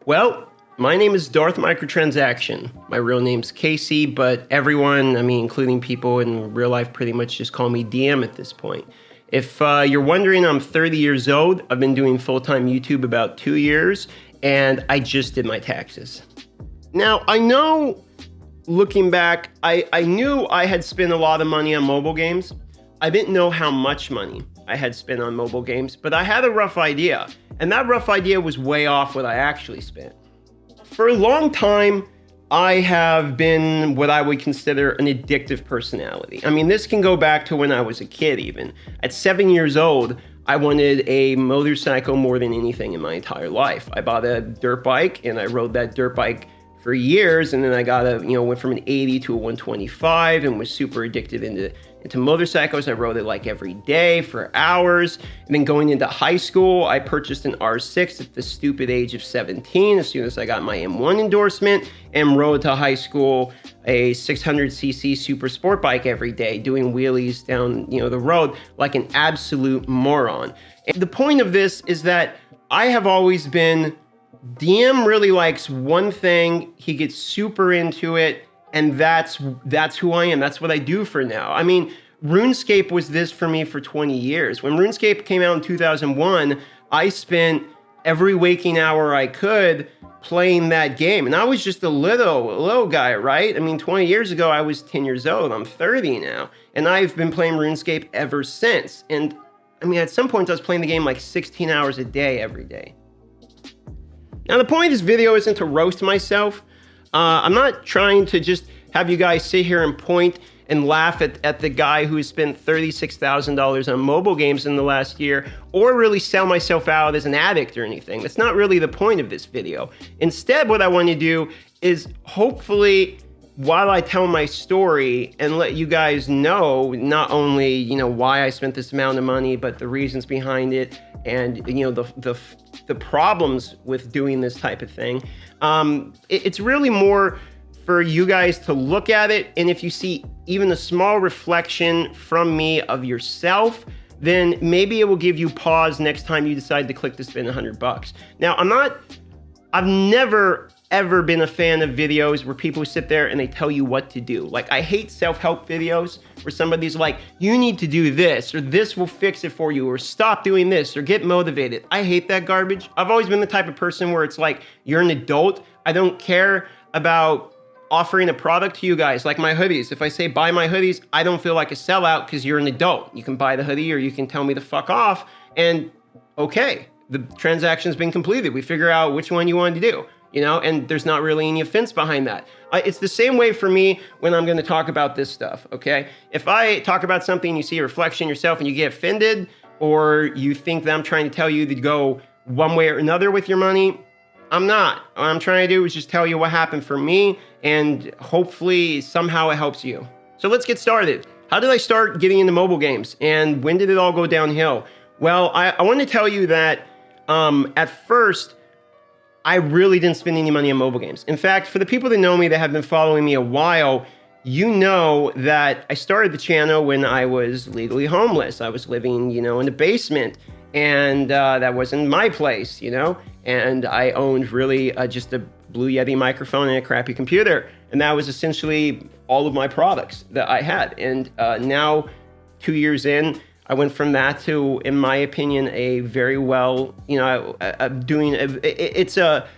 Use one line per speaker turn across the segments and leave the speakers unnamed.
Well, my name is Darth Microtransaction. My real name's Casey, but everyone, including people in real life, pretty much just call me DM at this point. If you're wondering, I'm 30 years old. I've been doing full-time YouTube about 2 years, and I just did my taxes. Now, I know, looking back, I knew I had spent a lot of money on mobile games. I didn't know how much money I had spent on mobile games, but I had a rough idea, and that rough idea was way off what I actually spent. For a long time, I have been what I would consider an addictive personality. This can go back to when I was a kid even. At 7 years old, I wanted a motorcycle more than anything in my entire life. I bought a dirt bike and I rode that dirt bike for years, and then I went from an 80 to a 125 and was super addicted into motorcycles. I rode it like every day for hours. And then going into high school, I purchased an R6 at the stupid age of 17 as soon as I got my M1 endorsement, and rode to high school a 600cc super sport bike every day, doing wheelies down the road like an absolute moron. And the point of this is that I have always been, DM really likes one thing, he gets super into it, and that's who I am. That's what I do for now. RuneScape was this for me for 20 years. When RuneScape came out in 2001, I spent every waking hour I could playing that game. And I was just a little guy, right? 20 years ago, I was 10 years old. I'm 30 now. And I've been playing RuneScape ever since. And at some point, I was playing the game like 16 hours a day, every day. Now, the point of this video isn't to roast myself. I'm not trying to just have you guys sit here and point and laugh at the guy who spent $36,000 on mobile games in the last year, or really sell myself out as an addict or anything. That's not really the point of this video. Instead, what I want to do is hopefully, while I tell my story and let you guys know not only why I spent this amount of money, but the reasons behind it, and the problems with doing this type of thing. It's really more for you guys to look at it, and if you see even a small reflection from me of yourself, then maybe it will give you pause next time you decide to click to spend $100. Now, I've never ever been a fan of videos where people sit there and they tell you what to do. Like, I hate self-help videos where somebody's like, you need to do this, or this will fix it for you, or stop doing this, or get motivated. I hate that garbage. I've always been the type of person where it's like, you're an adult. I don't care about offering a product to you guys, like my hoodies. If I say buy my hoodies, I don't feel like a sellout because you're an adult. You can buy the hoodie or you can tell me to fuck off, and okay, the transaction's been completed. We figure out which one you want to do. And there's not really any offense behind that. It's the same way for me when I'm going to talk about this stuff, okay? If I talk about something, you see a reflection yourself and you get offended, or you think that I'm trying to tell you to go one way or another with your money, I'm not. What I'm trying to do is just tell you what happened for me, and hopefully somehow it helps you. So let's get started. How did I start getting into mobile games, and when did it all go downhill? Well, I want to tell you that at first, I really didn't spend any money on mobile games. In fact, for the people that know me that have been following me a while, you know that I started the channel when I was legally homeless. I was living, in a basement, and that wasn't my place, and I owned really just a Blue Yeti microphone and a crappy computer. And that was essentially all of my products that I had. And now, 2 years in, I went from that to, in my opinion, a very well, it's a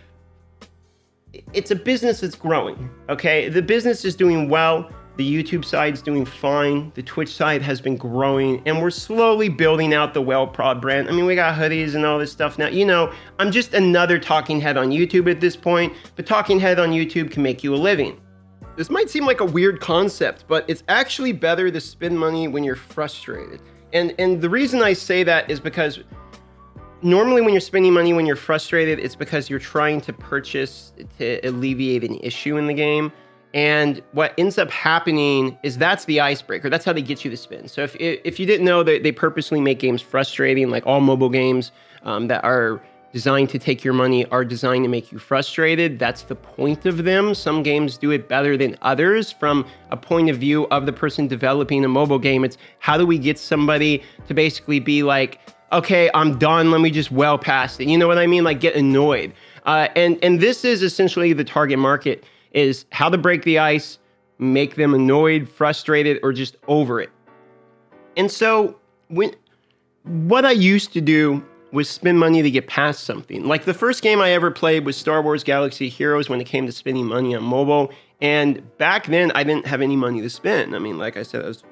business that's growing, okay? The business is doing well. The YouTube side's doing fine. The Twitch side has been growing, and we're slowly building out the WellProd brand. We got hoodies and all this stuff now. I'm just another talking head on YouTube at this point, but talking head on YouTube can make you a living. This might seem like a weird concept, but it's actually better to spend money when you're frustrated. And the reason I say that is because normally when you're spending money when you're frustrated, it's because you're trying to purchase to alleviate an issue in the game. And what ends up happening is that's the icebreaker. That's how they get you to spend. So if you didn't know, they purposely make games frustrating, like all mobile games that are designed to take your money are designed to make you frustrated. That's the point of them. Some games do it better than others from a point of view of the person developing a mobile game. It's how do we get somebody to basically be like, okay, I'm done. Let me just well past it. You know what I mean? Like get annoyed. And this is essentially the target market, is how to break the ice, make them annoyed, frustrated, or just over it. And so what I used to do was spend money to get past something. Like the first game I ever played was Star Wars Galaxy Heroes when it came to spending money on mobile. And back then I didn't have any money to spend. I mean, like I said, I was,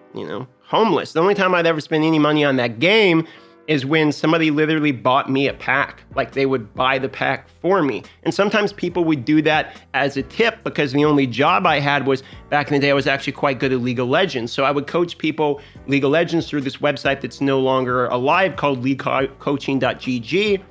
homeless. The only time I'd ever spend any money on that game is when somebody literally bought me a pack. Like they would buy the pack for me. And sometimes people would do that as a tip because the only job I had was, back in the day, I was actually quite good at League of Legends. So I would coach people League of Legends through this website that's no longer alive called leaguecoaching.gg.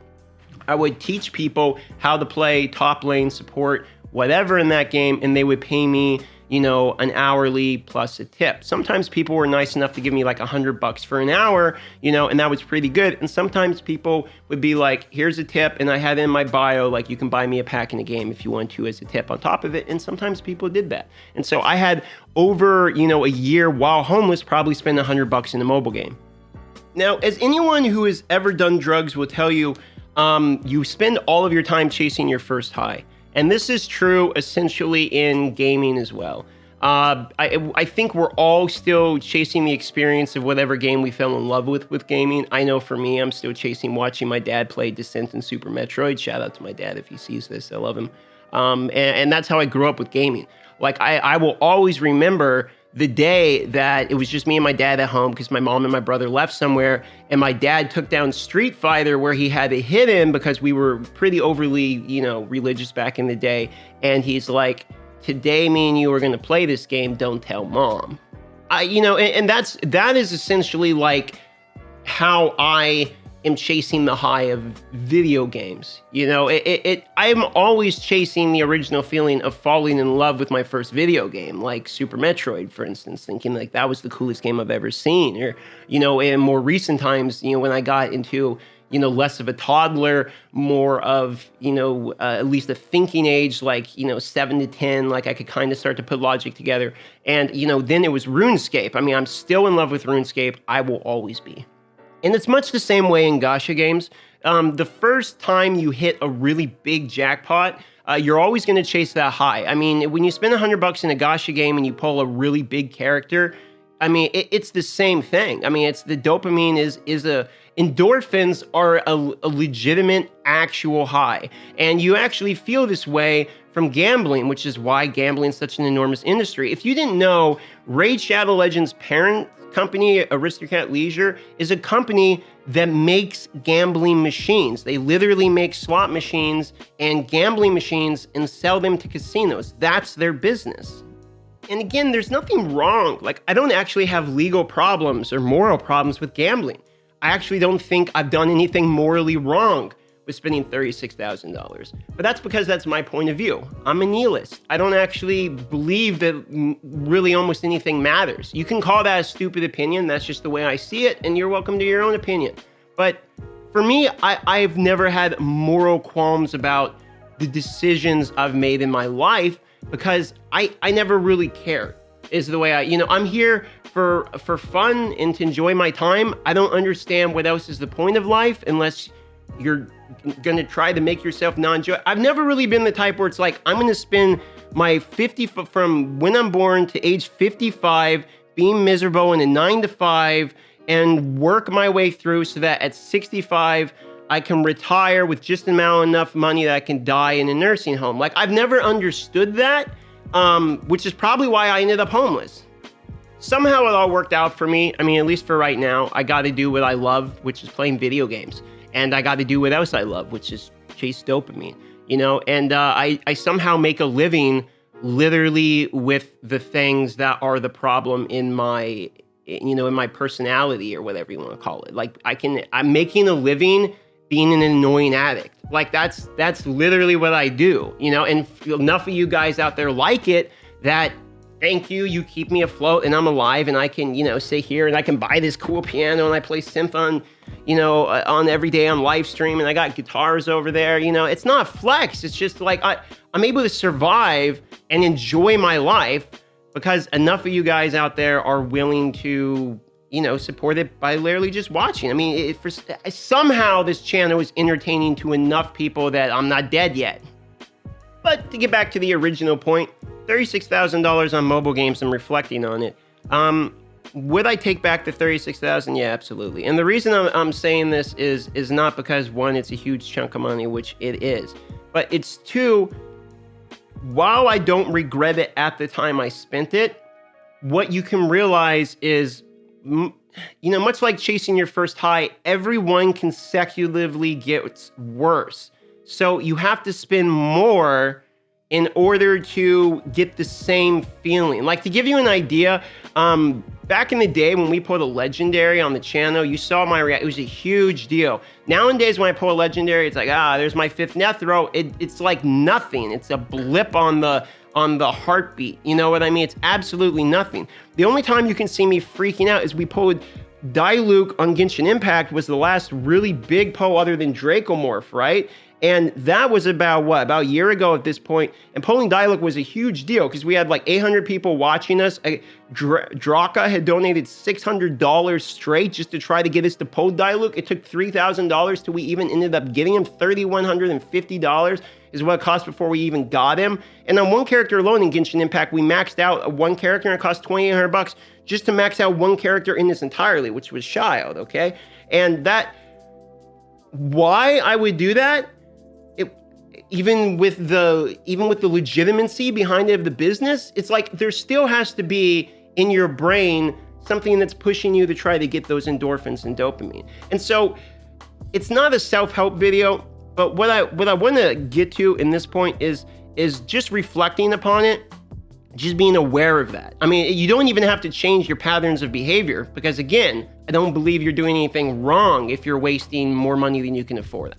I would teach people how to play top lane, support, whatever in that game, and they would pay me an hourly plus a tip. Sometimes people were nice enough to give me like $100 for an hour, and that was pretty good. And sometimes people would be like, here's a tip. And I had in my bio, like, you can buy me a pack in a game if you want to as a tip on top of it. And sometimes people did that. And so I had over, a year while homeless, probably spend $100 in a mobile game. Now, as anyone who has ever done drugs will tell you, you spend all of your time chasing your first high. And this is true essentially in gaming as well. I think we're all still chasing the experience of whatever game we fell in love with gaming. I know for me, I'm still chasing watching my dad play Descent and Super Metroid. Shout out to my dad if he sees this. I love him. And that's how I grew up with gaming. Like I will always remember the day that it was just me and my dad at home because my mom and my brother left somewhere, and my dad took down Street Fighter where he had to hit him because we were pretty overly, religious back in the day. And he's like, today me and you are going to play this game. Don't tell mom. And that is essentially like how I am chasing the high of video games. I'm always chasing the original feeling of falling in love with my first video game, like Super Metroid, for instance, thinking like that was the coolest game I've ever seen. Or, in more recent times, when I got into, less of a toddler, more of, at least a thinking age, like, 7 to 10, like I could kind of start to put logic together. And, then it was RuneScape. I mean, I'm still in love with RuneScape. I will always be. And it's much the same way in gacha games. The first time you hit a really big jackpot, you're always going to chase that high. I mean, when you spend $100 in a gacha game and you pull a really big character, I mean, it's the same thing. I mean, it's the dopamine endorphins are a legitimate actual high. And you actually feel this way from gambling, which is why gambling is such an enormous industry. If you didn't know, Raid Shadow Legends' parent company, Aristocrat Leisure, is a company that makes gambling machines. They literally make slot machines and gambling machines and sell them to casinos. That's their business. And again, there's nothing wrong. Like, I don't actually have legal problems or moral problems with gambling. I actually don't think I've done anything morally wrong with spending $36,000. But that's because that's my point of view. I'm a nihilist. I don't actually believe that really almost anything matters. You can call that a stupid opinion. That's just the way I see it, and you're welcome to your own opinion. But for me, I've never had moral qualms about the decisions I've made in my life because I never really cared, is the way I'm here for fun and to enjoy my time. I don't understand what else is the point of life unless you're going to try to make yourself non-joy. I've never really been the type where it's like, I'm going to spend my from when I'm born to age 55 being miserable in a 9-to-5 and work my way through so that at 65, I can retire with just enough money that I can die in a nursing home. Like, I've never understood that, which is probably why I ended up homeless. Somehow it all worked out for me. I mean, at least for right now, I got to do what I love, which is playing video games. And I got to do what else I love, which is chase dopamine, and I somehow make a living literally with the things that are the problem in my, in my personality or whatever you want to call it. Like I'm making a living being an annoying addict. Like that's literally what I do, and enough of you guys out there like it that thank you, you keep me afloat and I'm alive and I can, sit here and I can buy this cool piano and I play synth on, on every day on live stream and I got guitars over there, it's not flex. It's just like I'm able to survive and enjoy my life because enough of you guys out there are willing to, support it by literally just watching. I mean, somehow this channel is entertaining to enough people that I'm not dead yet. But to get back to the original point, $36,000 on mobile games and reflecting on it. Would I take back the $36,000? Yeah, absolutely. And the reason I'm saying this is not because, one, it's a huge chunk of money, which it is, but it's two, while I don't regret it at the time I spent it, what you can realize is, much like chasing your first high, everyone consecutively gets worse. So you have to spend more in order to get the same feeling. Like, to give you an idea, back in the day when we pulled a legendary on the channel, you saw my reaction. It was a huge deal. Nowadays, when I pull a legendary, it's like, there's my 5th death row. It's like nothing. It's a blip on the heartbeat. You know what I mean? It's absolutely nothing. The only time you can see me freaking out is we pulled Diluc on Genshin Impact, was the last really big pull other than Dracomorph, right? And that was about a year ago at this point. And pulling Diluc was a huge deal because we had like 800 people watching us. Draka had donated $600 straight just to try to get us to pull Diluc. It took $3,000 till we even ended up getting him. $3,150 is what it cost before we even got him. And on one character alone in Genshin Impact, we maxed out one character and it cost $2,800 just to max out one character in this entirely, which was Child, okay? And why I would do that, even with the legitimacy behind it of the business, it's like there still has to be in your brain something that's pushing you to try to get those endorphins and dopamine. And so it's not a self-help video, but what I want to get to in this point is just reflecting upon it, just being aware of that. I mean, you don't even have to change your patterns of behavior because, again, I don't believe you're doing anything wrong if you're wasting more money than you can afford.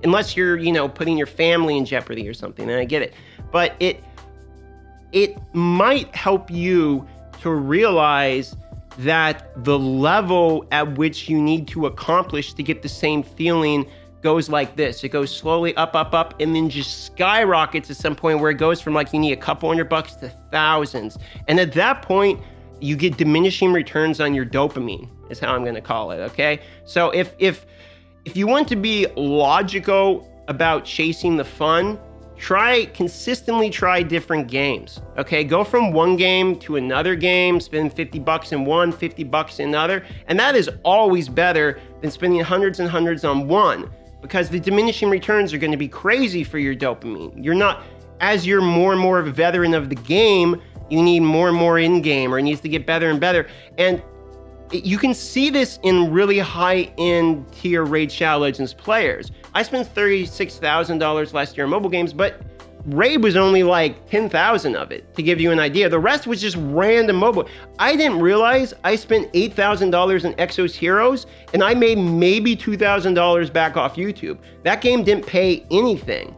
Unless you're, putting your family in jeopardy or something, and I get it. But it might help you to realize that the level at which you need to accomplish to get the same feeling goes like this. It goes slowly up, up, up, and then just skyrockets at some point where it goes from like you need a couple $100 to thousands. And at that point, you get diminishing returns on your dopamine, is how I'm gonna call it, okay? So if you want to be logical about chasing the fun, consistently try different games, okay? Go from one game to another game, spend $50 in one, $50 in another, and that is always better than spending hundreds and hundreds on one, because the diminishing returns are gonna be crazy for your dopamine. As you're more and more of a veteran of the game, you need more and more in-game, or it needs to get better and better. And you can see this in really high-end tier Raid Shadow Legends players. I spent $36,000 last year on mobile games, but Raid was only like 10,000 of it, to give you an idea. The rest was just random mobile. I didn't realize I spent $8,000 in Exos Heroes, and I made maybe $2,000 back off YouTube. That game didn't pay anything.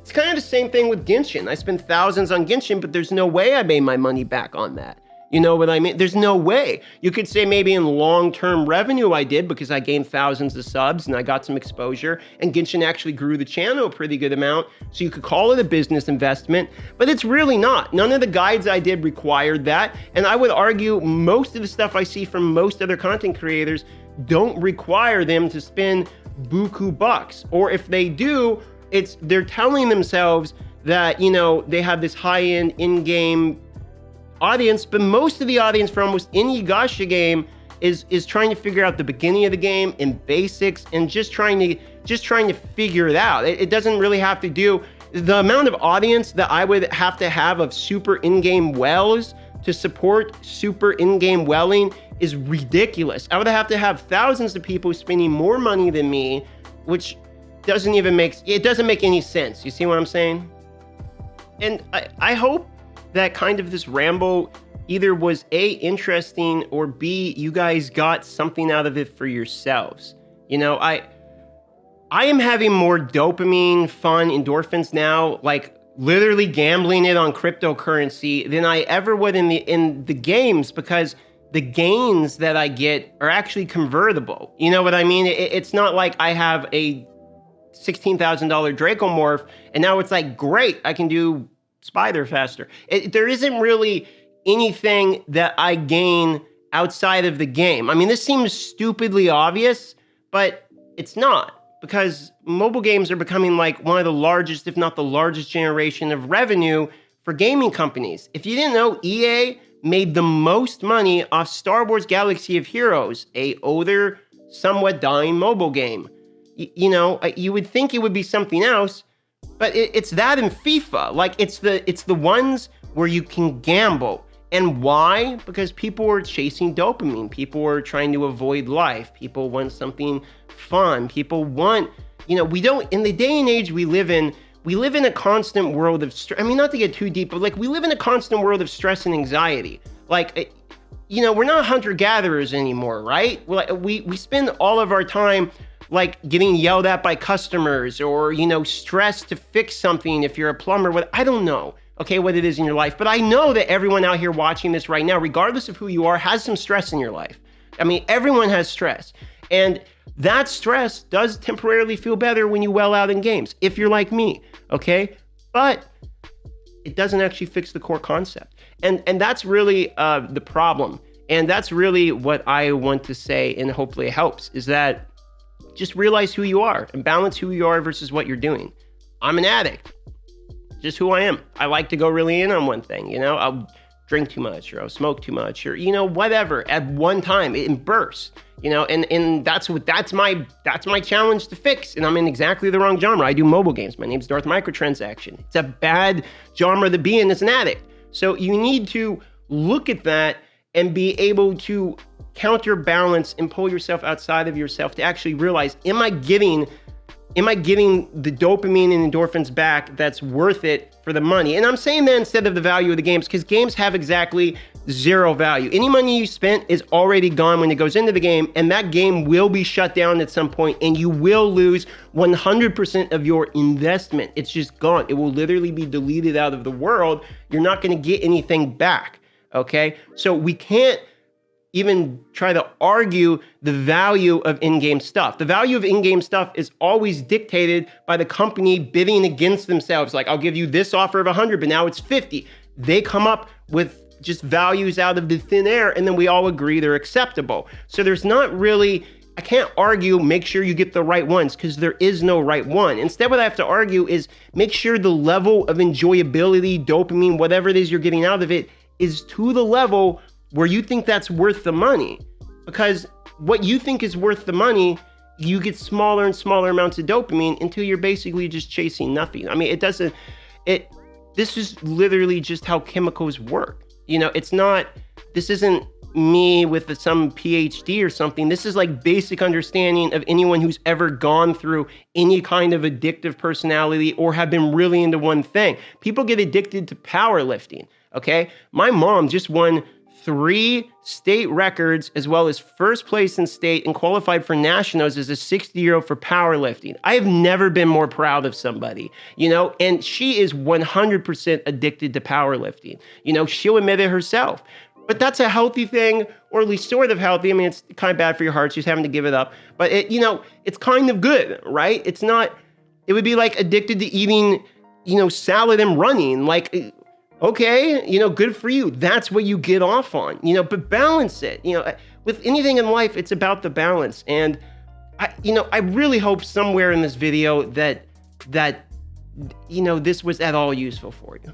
It's kind of the same thing with Genshin. I spent thousands on Genshin, but there's no way I made my money back on that. You know what I mean? There's no way. You could say maybe in long-term revenue I did because I gained thousands of subs and I got some exposure, and Genshin actually grew the channel a pretty good amount, so you could call it a business investment, but it's really not. None of the guides I did required that, and I would argue most of the stuff I see from most other content creators don't require them to spend buku bucks, or if they do, they're telling themselves that, they have this high-end in-game audience, but most of the audience for almost any gacha game is trying to figure out the beginning of the game and basics and just trying to figure it out. It doesn't really have to do the amount of audience that I would have to have of super in-game wells to support super in-game welling is ridiculous. I would have to have thousands of people spending more money than me, which doesn't make any sense. You see what I'm saying? And I hope that kind of this ramble either was A, interesting, or B, you guys got something out of it for yourselves. I am having more dopamine, fun, endorphins now, like literally gambling it on cryptocurrency than I ever would in the games, because the gains that I get are actually convertible. You know what I mean? It's not like I have a $16,000 Dracomorph and now it's like, great, I can do Spider faster. There isn't really anything that I gain outside of the game. I mean, this seems stupidly obvious, but it's not, because mobile games are becoming like one of the largest, if not the largest generation of revenue for gaming companies. If you didn't know, EA made the most money off Star Wars Galaxy of Heroes, a older, somewhat dying mobile game. You know, you would think it would be something else, but it's that in FIFA. Like, it's the ones where you can gamble. And why? Because people are chasing dopamine. People are trying to avoid life. People want something fun. People want, you know, in the day and age we live in a constant world of stress. I mean, not to get too deep, but like, we live in a constant world of stress and anxiety. Like, you know, we're not hunter-gatherers anymore, right? We spend all of our time like getting yelled at by customers, or, you know, stressed to fix something if you're a plumber. I don't know, okay, what it is in your life, but I know that everyone out here watching this right now, regardless of who you are, has some stress in your life. I mean, everyone has stress. And that stress does temporarily feel better when you well out in games, if you're like me, okay? But it doesn't actually fix the core concept. And that's really the problem. And that's really what I want to say, and hopefully it helps, is that just realize who you are and balance who you are versus what you're doing. I'm an addict. Just who I am. I like to go really in on one thing, you know? I'll drink too much, or I'll smoke too much, or, you know, whatever, at one time, in bursts, you know, and that's my challenge to fix. And I'm in exactly the wrong genre. I do mobile games. My name's Darth Microtransaction. It's a bad genre to be in as an addict. So you need to look at that and be able to counterbalance and pull yourself outside of yourself to actually realize, am I getting the dopamine and endorphins back that's worth it for the money? And I'm saying that instead of the value of the games, because games have exactly zero value. Any money you spent is already gone when it goes into the game, and that game will be shut down at some point, and you will lose 100% of your investment. It's just gone. It will literally be deleted out of the world. You're not going to get anything back, okay? So we can't even try to argue the value of in-game stuff. The value of in-game stuff is always dictated by the company bidding against themselves. Like, I'll give you this offer of 100, but now it's 50. They come up with just values out of the thin air, and then we all agree they're acceptable. So there's not really, I can't argue, make sure you get the right ones, because there is no right one. Instead, what I have to argue is make sure the level of enjoyability, dopamine, whatever it is you're getting out of it, is to the level where you think that's worth the money. Because what you think is worth the money, you get smaller and smaller amounts of dopamine until you're basically just chasing nothing. I mean, this is literally just how chemicals work. You know, this isn't me with some PhD or something. This is like basic understanding of anyone who's ever gone through any kind of addictive personality or have been really into one thing. People get addicted to powerlifting, okay? My mom just won 3 state records, as well as first place in state, and qualified for nationals as a 60-year-old for powerlifting. I have never been more proud of somebody, you know, and she is 100% addicted to powerlifting. You know, she'll admit it herself. But that's a healthy thing, or at least sort of healthy. I mean, it's kind of bad for your heart. She's having to give it up. But, it's kind of good, right? It's not, it would be like addicted to eating, salad and running. Like, okay, good for you. That's what you get off on, but balance it. With anything in life, it's about the balance. And I really hope somewhere in this video that this was at all useful for you.